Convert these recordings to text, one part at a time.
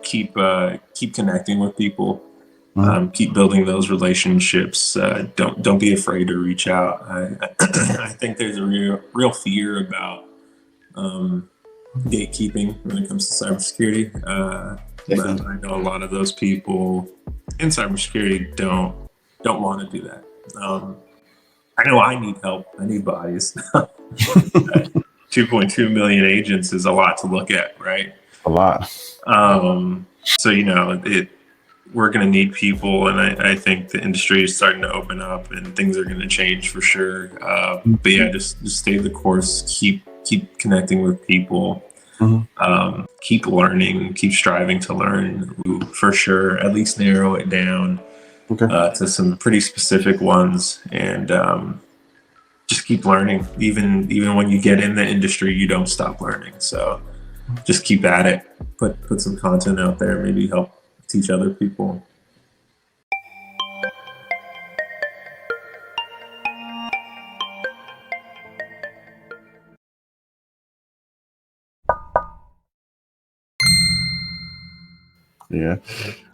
keep connecting with people. Keep building those relationships. Don't be afraid to reach out. I think there's a real fear about gatekeeping when it comes to cybersecurity. But I know a lot of those people in cybersecurity don't want to do that. I know I need help. I need bodies. 2.2 million agents is a lot to look at, right? A lot. So we're going to need people, and I think the industry is starting to open up, and things are going to change for sure. But yeah, just stay the course. Keep connecting with people. Keep learning. Keep striving to learn. For sure, at least narrow it down to some pretty specific ones, and just keep learning. Even when you get in the industry, you don't stop learning. So just keep at it. Put some content out there. Maybe help teach other people. Yeah.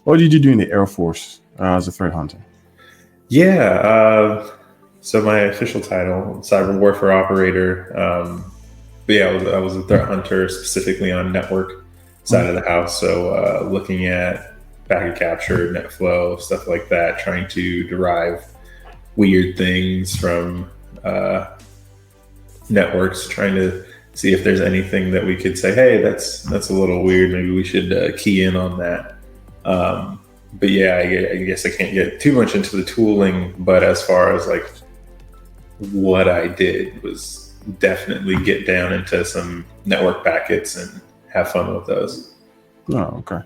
What did you do in the Air Force as a threat hunter? Yeah. So my official title, cyber warfare operator. But yeah, I was a threat hunter specifically on network side of the house. So looking at packet capture, net flow, stuff like that, trying to derive weird things from networks, trying to see if there's anything that we could say, hey, that's a little weird. Maybe we should key in on that. But yeah, I guess I can't get too much into the tooling, but as far as like what I did was definitely get down into some network packets and have fun with those. Oh, okay.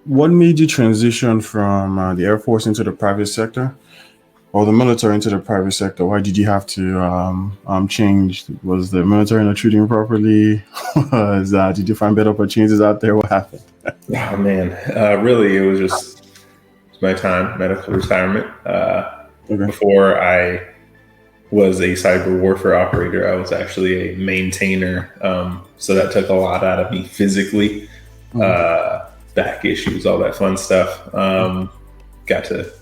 What made you transition from the Air Force into the private sector, or the military into the private sector? Why did you have to change? Was the military not treating you properly? Did you find better opportunities out there? What happened? Oh man, really, it was just my time, medical retirement. Before I was a cyber warfare operator, I was actually a maintainer. So that took a lot out of me physically. Back issues, all that fun stuff. Got to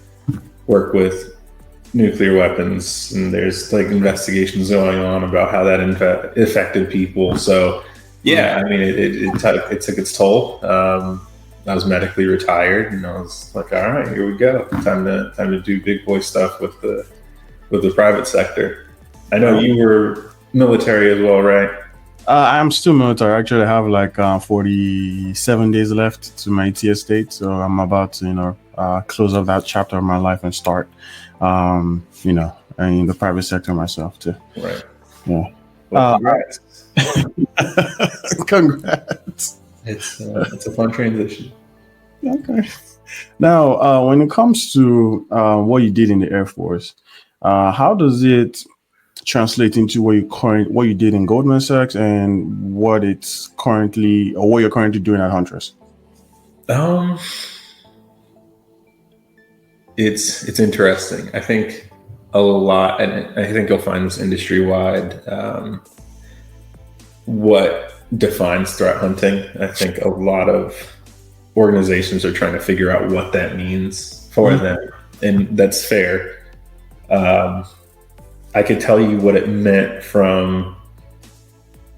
work with nuclear weapons, and there's like investigations going on about how that affected people. So yeah, I mean, it took its toll. I was medically retired, and I was like, all right, here we go. Time to do big boy stuff with the private sector. I know you were military as well, right? I'm still military. Actually, I have like 47 days left to my TS date, so I'm about to, close up that chapter of my life and start, in the private sector myself too. Right. Yeah. Well, congrats. Congrats. It's a fun transition. Okay. Now, when it comes to what you did in the Air Force, how does it translate into what you did in Goldman Sachs and what you're currently doing at Huntress? It's interesting. I think a lot, and I think you'll find this industry wide. What defines threat hunting? I think a lot of organizations are trying to figure out what that means for them, and that's fair. I could tell you what it meant from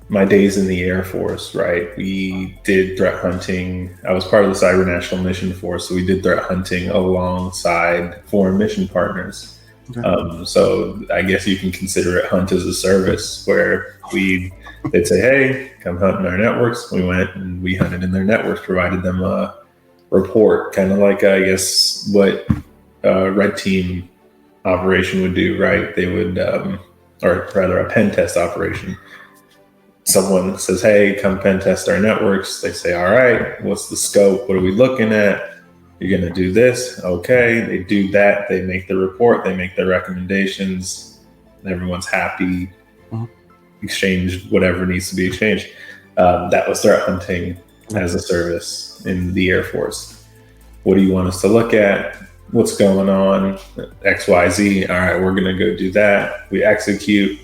my days in the Air Force, right? We did threat hunting. I was part of the Cyber National Mission Force, so we did threat hunting alongside foreign mission partners. Okay. So I guess you can consider it hunt as a service, where they'd say, hey, come hunt in our networks. We went and we hunted in their networks, provided them a report, kind of like, I guess, what Red Team operation would do, right? They would, or rather a pen test operation. Someone says, hey, come pen test our networks. They say, all right, what's the scope? What are we looking at? You're going to do this. Okay. They do that. They make the report. They make their recommendations. Everyone's happy. Exchange whatever needs to be exchanged. That was threat hunting as a service in the Air Force. What do you want us to look at? What's going on? XYZ. All right, we're going to go do that. We execute.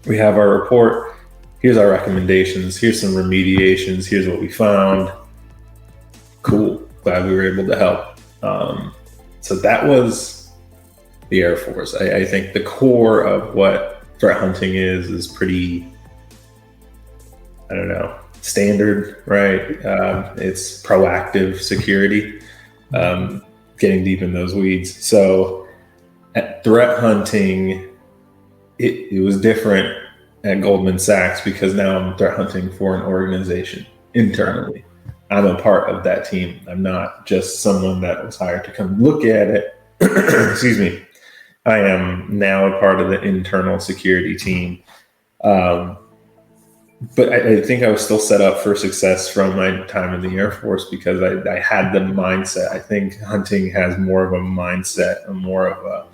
We have our report. here's our recommendations, here's some remediations, here's what we found. Cool. Glad we were able to help. So that was the Air Force. I think the core of what threat hunting is pretty, I don't know, standard, right? It's proactive security, getting deep in those weeds. So at threat hunting, it was different at Goldman Sachs because now I'm threat hunting for an organization internally. I'm a part of that team. I'm not just someone that was hired to come look at it. Excuse me. I am now a part of the internal security team. But I think I was still set up for success from my time in the Air Force because I had the mindset. I think hunting has more of a mindset and more of a,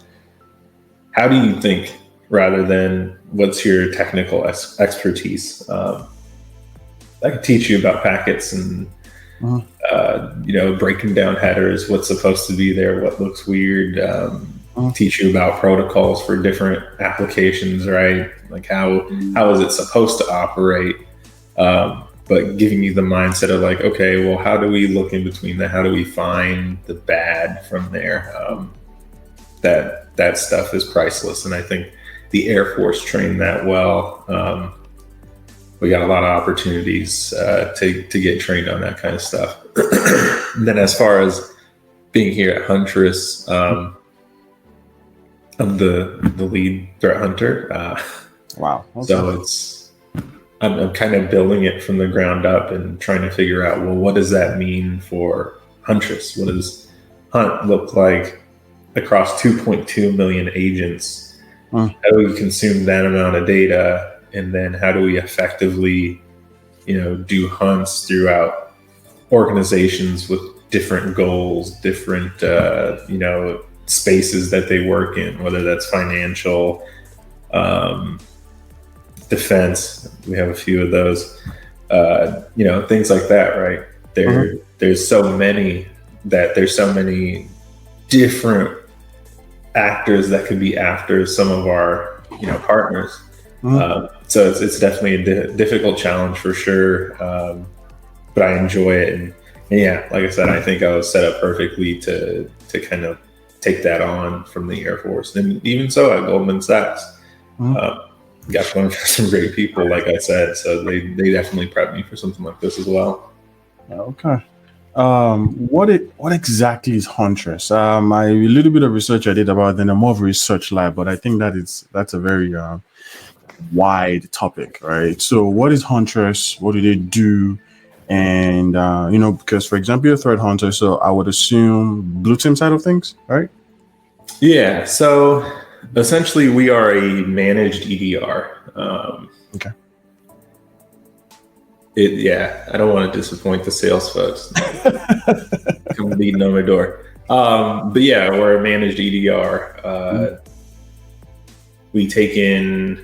how do you think rather than what's your technical expertise. I could teach you about packets and breaking down headers, what's supposed to be there, what looks weird, teach you about protocols for different applications, right? Like how is it supposed to operate? But giving you the mindset of like, okay, well, how do we look in between that? How do we find the bad from there? That stuff is priceless. And I think the Air Force trained that well. We got a lot of opportunities to get trained on that kind of stuff. And then as far as being here at Huntress, I'm the lead threat hunter. Wow. Okay. So I'm kind of building it from the ground up and trying to figure out, well, what does that mean for Huntress? What does Hunt look like across 2.2 million agents? How do we consume that amount of data? And then how do we effectively, do hunts throughout organizations with different goals, different, spaces that they work in, whether that's financial, defense. We have a few of those, things like that, right? There's so many different actors that could be after some of our, partners. So it's definitely a difficult challenge for sure. But I enjoy it. And yeah, like I said, I think I was set up perfectly to kind of take that on from the Air Force. And even so at Goldman Sachs, got to learn from some great people, like I said. So they definitely prepped me for something like this as well. Okay. What exactly is Huntress? A little bit of research I did about it, then I'm more of a research lab, but I think that's a very wide topic, right? So what is Huntress? What do they do? And because for example, you're a threat hunter, so I would assume blue team side of things, right? Yeah. So essentially, we are a managed EDR. Okay. I don't want to disappoint the sales folks. Come beating on my door. But yeah, we're a managed EDR. We take in.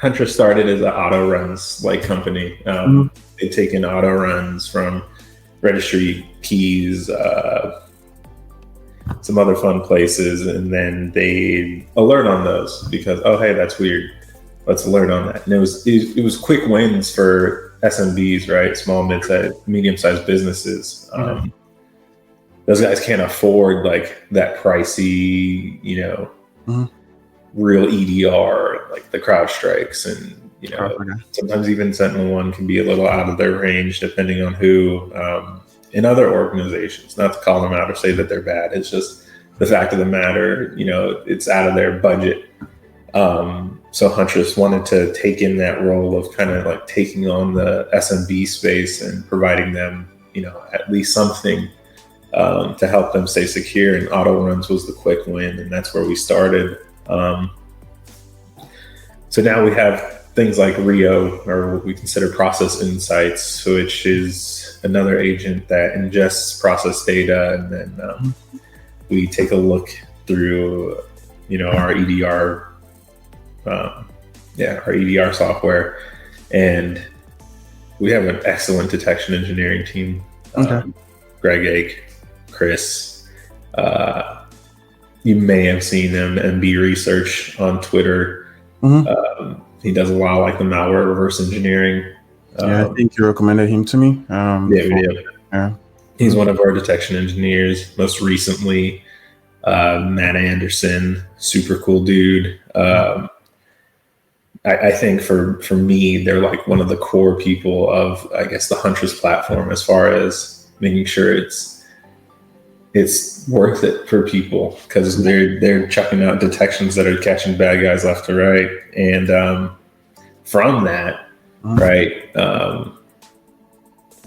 Huntress started as an auto runs company. They take in auto runs from registry keys, some other fun places, and then they alert on those because, oh, hey, that's weird. Let's alert on that. And it was quick wins for SMBs, right? Small, mid-sized, medium-sized businesses. Those guys can't afford that pricey, real EDR, like the CrowdStrikes, and sometimes even SentinelOne can be a little out of their range depending on who. In other organizations, not to call them out or say that they're bad, it's just the fact of the matter, it's out of their budget. So Huntress wanted to take in that role of kind of taking on the SMB space and providing them, at least something to help them stay secure. And auto runs was the quick win, and that's where we started. So now we have things like Rio, or what we consider process insights, which is another agent that ingests process data, and then we take a look through, our EDR, our EDR software, and we have an excellent detection engineering team. Greg Ake, Chris. You may have seen him, MB Research on Twitter. He does a lot of like the malware reverse engineering. Yeah, I think you recommended him to me. Yeah, we did. Yeah. He's one of our detection engineers. Most recently, Matt Anderson, super cool dude. I think for me, they're like one of the core people of, I guess, the Huntress platform as far as making sure it's worth it for people, because they're chucking out detections that are catching bad guys left to right, and from that, right,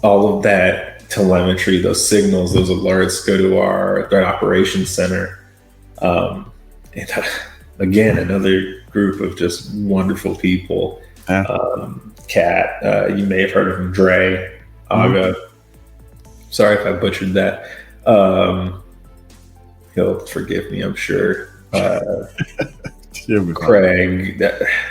all of that telemetry, those signals, those alerts go to our threat operations center, and again, another group of just wonderful people. Kat, you may have heard of him, Dre, Aga. Sorry if I butchered that. He'll forgive me, I'm sure. Craig,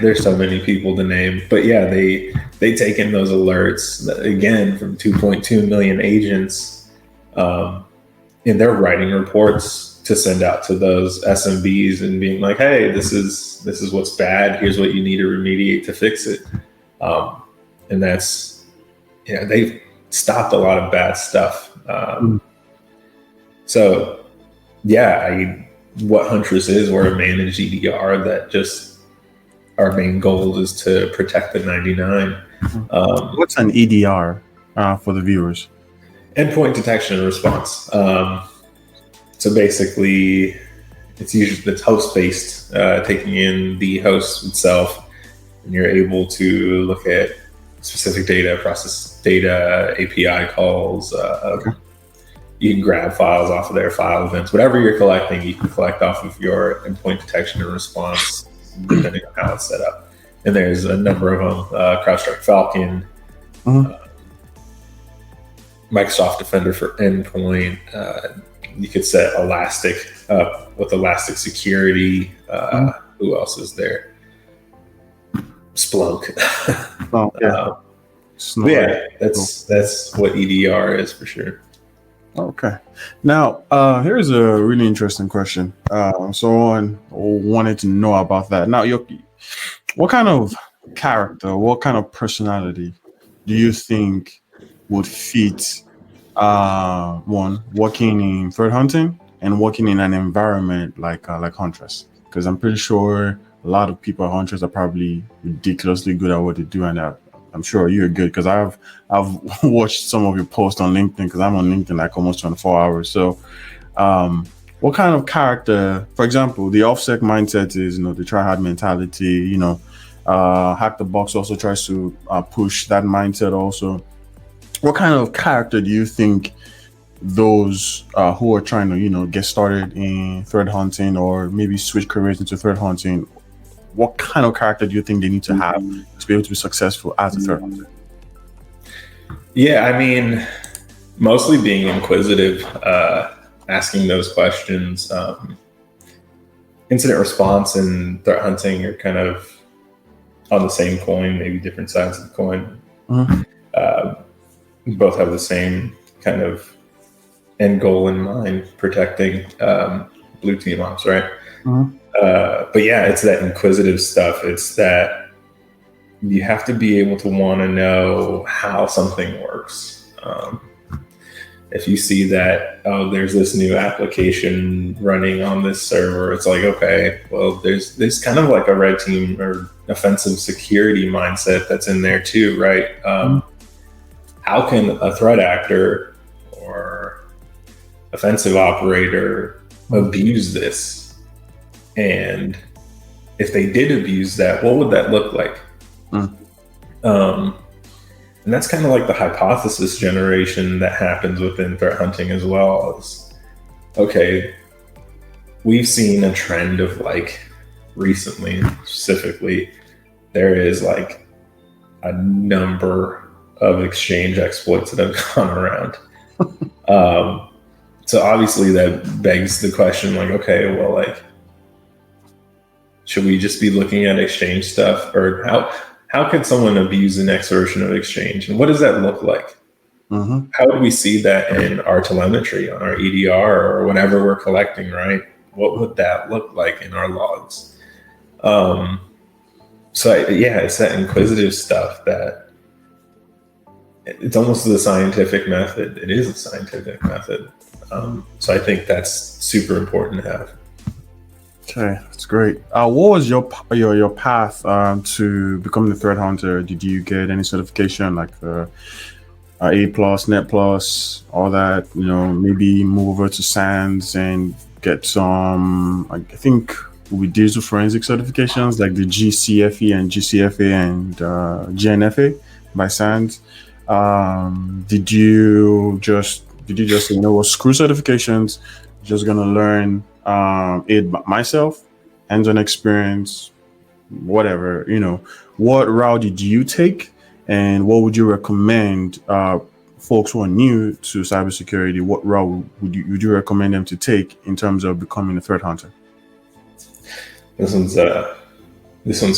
there's so many people to name, but yeah, they take in those alerts again from 2.2 million agents, and they're writing reports to send out to those SMBs and being like, hey, this is what's bad. Here's what you need to remediate to fix it. And that's, they've stopped a lot of bad stuff. So yeah, what Huntress is, we're a managed EDR that just, our main goal is to protect the 99. What's an EDR for the viewers? Endpoint detection and response. So basically, it's host-based, taking in the host itself, and you're able to look at specific data, process data, API calls. You can grab files off of their file events. Whatever you're collecting, you can collect off of your endpoint detection and response, depending on how it's set up. And there's a number of them: CrowdStrike Falcon, Microsoft Defender for Endpoint. You could set Elastic up with Elastic Security. Who else is there? Splunk. That's what EDR is for sure. Okay. Now, here's a really interesting question. Someone wanted to know about that. Now, what kind of character, what kind of personality do you think would fit one working in threat hunting and working in an environment like Huntress? Because I'm pretty sure a lot of people at Huntress are probably ridiculously good at what they do, and I'm sure you're good, because I've watched some of your posts on LinkedIn, because I'm on LinkedIn like almost 24 hours. So what kind of character, for example, the OffSec mindset is, the try-hard mentality, Hack the Box also tries to push that mindset also. What kind of character do you think those who are trying to, get started in threat hunting or maybe switch careers into threat hunting, what kind of character do you think they need to have to be able to be successful as a threat hunter? Yeah, I mean, mostly being inquisitive, asking those questions. Incident response and threat hunting are kind of on the same coin, maybe different sides of the coin. Both have the same kind of end goal in mind, protecting blue team ops, right? But yeah, it's that inquisitive stuff. It's that you have to be able to want to know how something works. If you see that, there's this new application running on this server, it's like, okay, well, there's kind of like a red team or offensive security mindset that's in there too, right? How can a threat actor or offensive operator abuse this? And if they did abuse that, what would that look like? And that's kind of like the hypothesis generation that happens within threat hunting as well. Is, okay, we've seen a trend of like recently, specifically, there is like a number of exchange exploits that have gone around. So obviously that begs the question, like, okay, well, like, should we just be looking at exchange stuff, or how can someone abuse the next version of exchange, and what does that look like? How would we see that in our telemetry on our EDR or whatever we're collecting, right? What would that look like in our logs? yeah, it's that inquisitive stuff that it's almost the scientific method. It is a scientific method. So I think that's super important to have. Okay, that's great. What was your path to becoming the threat hunter? Did you get any certification like the A plus, Net plus, all that? Maybe move over to SANS and get some. I think with digital forensic certifications like the GCFE and GCFA and GNFA by SANS. Did you just say, screw certifications, just gonna learn it myself, hands-on experience, whatever, what route did you take, and what would you recommend folks who are new to cybersecurity? What route would you recommend them to take in terms of becoming a threat hunter? This one's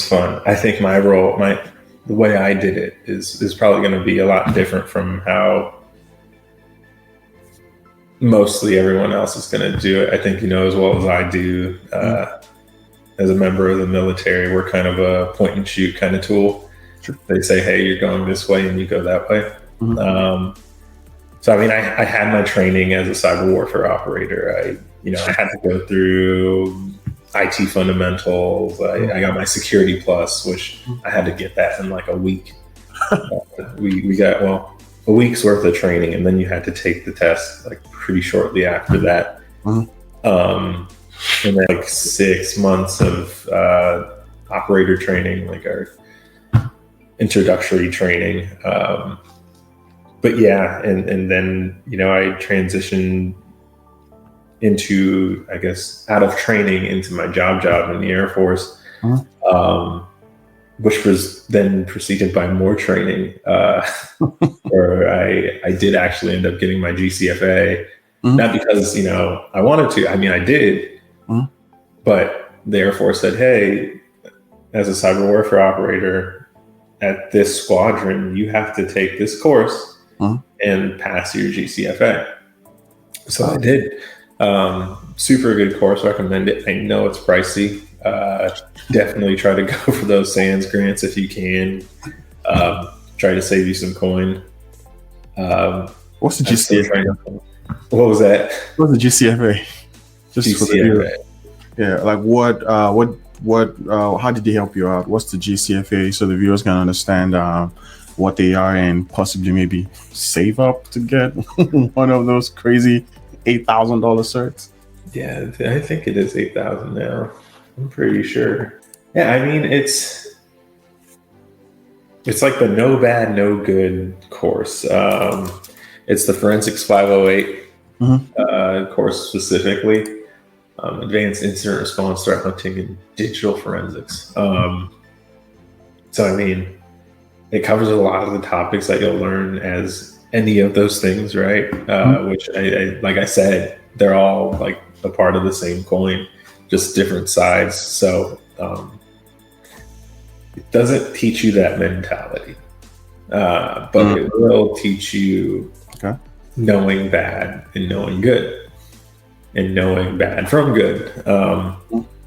fun. I think the way I did it is probably going to be a lot different from how mostly everyone else is going to do it. I think as well as I do. As a member of the military, we're kind of a point and shoot kind of tool. Sure. They say, hey, you're going this way and you go that way. Mm-hmm. So I had my training as a cyber warfare operator. I had to go through IT fundamentals. I got my security plus, which I had to get that in like a week. We got a week's worth of training, and then you had to take the test like pretty shortly after that. And then like 6 months of operator training, like our introductory training. But yeah, and then I transitioned into, I guess, out of training into my job in the Air Force, which was then preceded by more training, where I did actually end up getting my GCFA, not because I wanted to. I did, but the Air Force said, "Hey, as a cyber warfare operator at this squadron, you have to take this course and pass your GCFA." So I did. Super good course, recommend it. I know it's pricey. Definitely try to go for those SANS grants if you can. Try to save you some coin. What's the GCFA? What was that? What's the GCFA? Just GCFA. Yeah, like what? How did they help you out? What's the GCFA so the viewers can understand what they are and possibly maybe save up to get one of those crazy $8,000 certs? Yeah, I think it is 8,000 now. I'm pretty sure. Yeah, it's like the no bad, no good course. It's the Forensics 508 course specifically. Advanced Incident Response, Threat Hunting, and Digital Forensics. So it covers a lot of the topics that you'll learn as any of those things, right? Which, like I said, they're all like a part of the same coin, just different sides. So it doesn't teach you that mentality, but it will teach you knowing bad and knowing good, and knowing bad from good,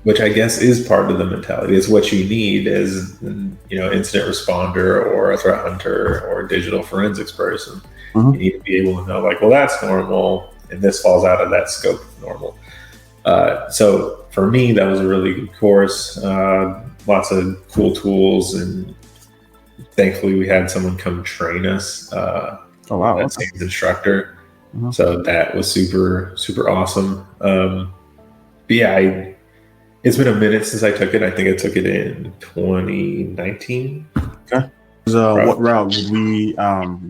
which I guess is part of the mentality. It's what you need as incident responder or a threat hunter or a digital forensics person. You need to be able to know, like, well, that's normal, and this falls out of that scope of normal. So for me, that was a really good course. Lots of cool tools, and thankfully we had someone come train us. Oh wow! That same instructor. So that was super, super awesome. But yeah, it's been a minute since I took it. I think I took it in 2019. Okay. So what route would we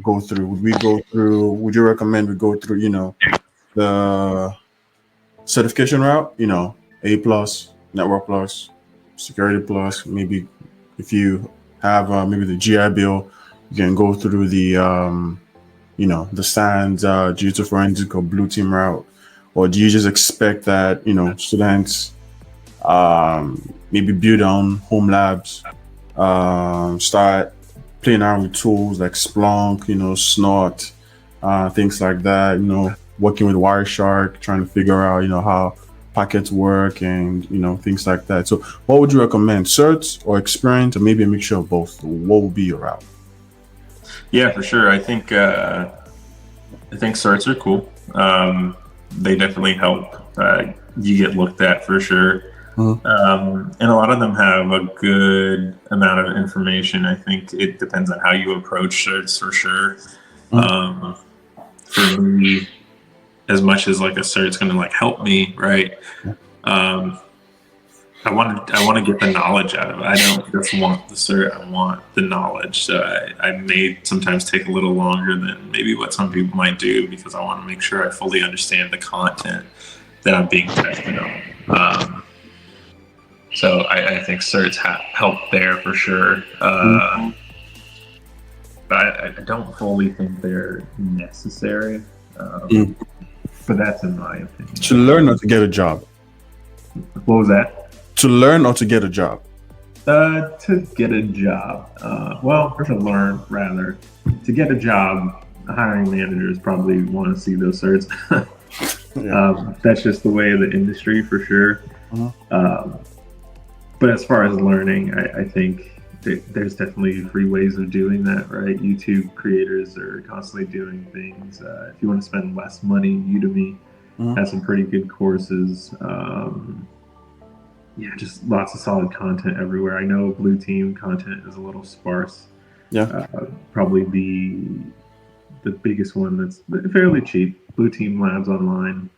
go through? Would you recommend we go through, the certification route, A plus, network plus, security plus, maybe if you have maybe the GI Bill, you can go through the the SANS digital forensic or blue team route? Or do you just expect that students maybe build on home labs, start playing around with tools like Splunk, Snort, things like that, working with Wireshark, trying to figure out how packets work and things like that. So what would you recommend, certs or experience, or maybe a mixture of both? What would be your route? Yeah, for sure. I think certs are cool. They definitely help. You get looked at for sure. And a lot of them have a good amount of information. I think it depends on how you approach certs for sure. For me, as much as like a cert's going to like help me, right? I want to get the knowledge out of it. I don't just want the cert. I want the knowledge. So I may sometimes take a little longer than maybe what some people might do, because I want to make sure I fully understand the content that I'm being tested on. So I think certs help there for sure. But I don't fully think they're necessary. But that's in my opinion. To learn or to get a job? What was that? To learn or to get a job? To get a job. Well, to learn, rather. To get a job, hiring managers probably want to see those certs. That's just the way of the industry for sure. But as far as learning, I think there's definitely free ways of doing that, right? YouTube creators are constantly doing things. If you want to spend less money, Udemy has some pretty good courses. Just lots of solid content everywhere. I know Blue Team content is a little sparse. Probably the biggest one that's fairly cheap. Blue Team Labs Online.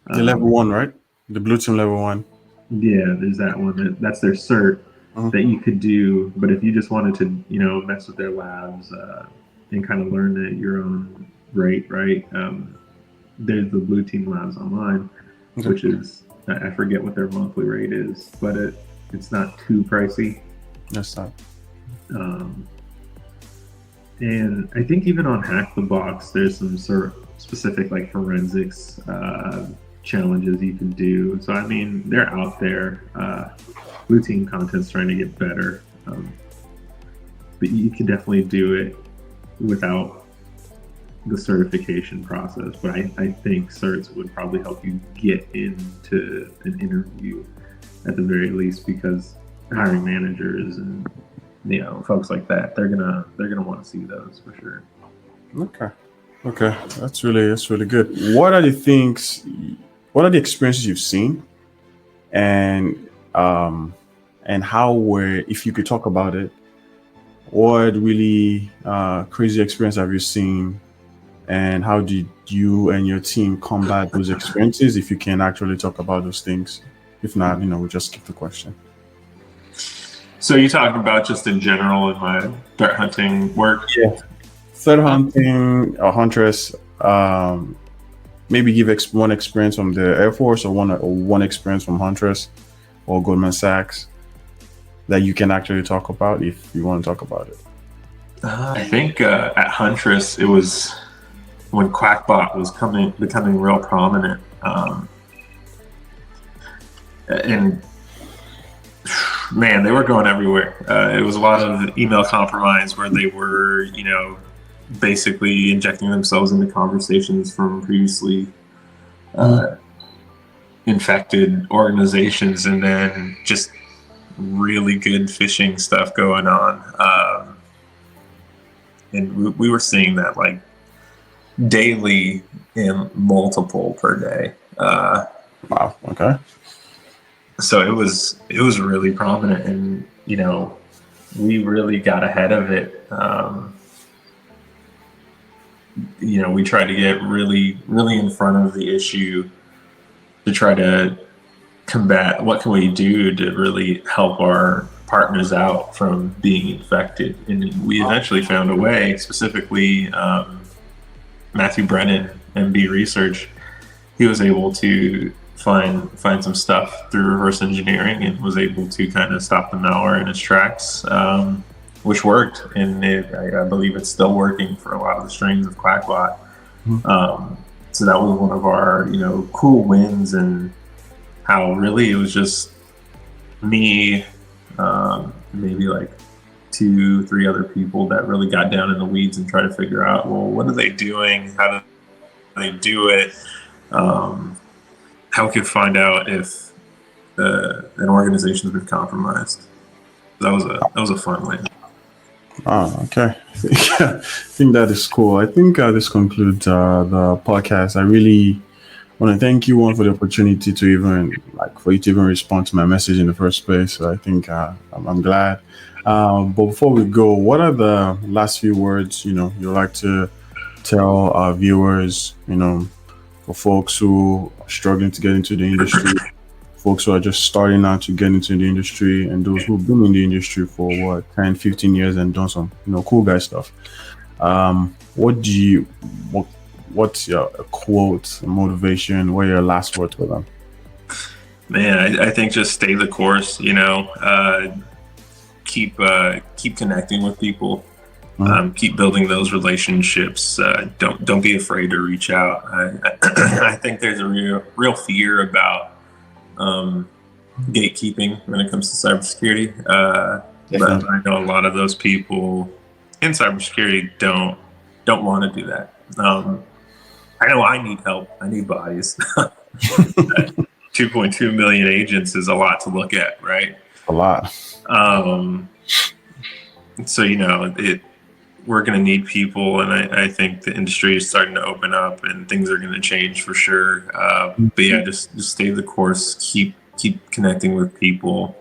The level 1, right? The Blue Team level 1. Yeah, there's that one. That's their cert that you could do. But if you just wanted to, mess with their labs and kind of learn at your own rate, right? There's the Blue Team Labs Online, which is, I forget what their monthly rate is, but it's not too pricey. That's not. And I think even on Hack the Box, there's some sort of specific like forensics challenges you can do. So I mean, they're out there. Blue Team content's trying to get better, but you can definitely do it without the certification process. But I think certs would probably help you get into an interview at the very least, because hiring managers and folks like that, they're gonna want to see those for sure. Okay, that's really good. What are the experiences you've seen, and how if you could talk about it, what really crazy experience have you seen, and how did you and your team combat those experiences, if you can actually talk about those things? If not, we'll just skip the question. So you're talking about just in general in my threat hunting work? Yeah. Threat hunting or Huntress, maybe give one experience from the Air Force, or one experience from Huntress or Goldman Sachs that you can actually talk about, if you want to talk about it. I think at Huntress, it was when Quackbot was becoming real prominent. And man, they were going everywhere. It was a lot of email compromise where they were, basically injecting themselves into conversations from previously infected organizations, and then just really good phishing stuff going on. And we were seeing that like daily and multiple per day. Wow. Okay. So it was really prominent, and we really got ahead of it. We tried to get really, really in front of the issue to try to combat what can we do to really help our partners out from being infected. And we eventually found a way, specifically Matthew Brennan, MB Research, he was able to find some stuff through reverse engineering and was able to kind of stop the malware in its tracks, which worked. And I believe it's still working for a lot of the strains of Quackbot. So that was one of our, cool wins, and how really it was just me, maybe like 2-3 other people that really got down in the weeds and tried to figure out, well, what are they doing? How do they do it? how we could find out if an organization's been compromised. That was a fun win. Oh, okay. I think that is cool. I think this concludes the podcast. I really want to thank you, one, for the opportunity to for you to even respond to my message in the first place. So I think I'm glad. But before we go, what are the last few words you'd like to tell our viewers? For folks who are struggling to get into the industry, folks who are just starting out to get into the industry, and those who've been in the industry for 10, 15 years and done some cool guy stuff. What's your quote, motivation? What are your last words for them? Man, I think just stay the course. Keep connecting with people. Keep building those relationships. Don't be afraid to reach out. I think there's a real fear about gatekeeping when it comes to cybersecurity. But I know a lot of those people in cybersecurity don't want to do that. I know I need help. I need bodies. 2.2 million agents is a lot to look at, right? A lot. So we're going to need people, and I think the industry is starting to open up, and things are going to change for sure. But yeah, just stay the course. Keep connecting with people.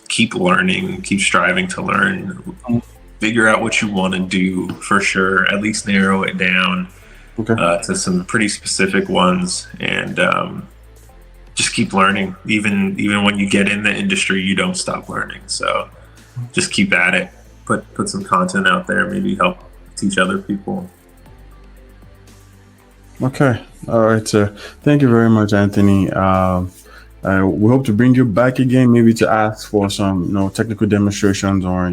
Keep learning. Keep striving to learn. Figure out what you want to do for sure. At least narrow it down to some pretty specific ones, and just keep learning. Even when you get in the industry, you don't stop learning. So just keep at it. Put some content out there, maybe help teach other people. Okay. All right, sir. Thank you very much, Anthony. We hope to bring you back again, maybe to ask for some, technical demonstrations or,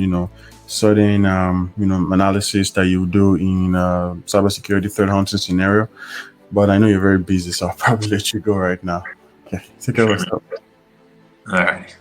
certain, analysis that you do in cybersecurity threat hunting scenario. But I know you're very busy, so I'll probably let you go right now. Okay. Take care of yourself. All right.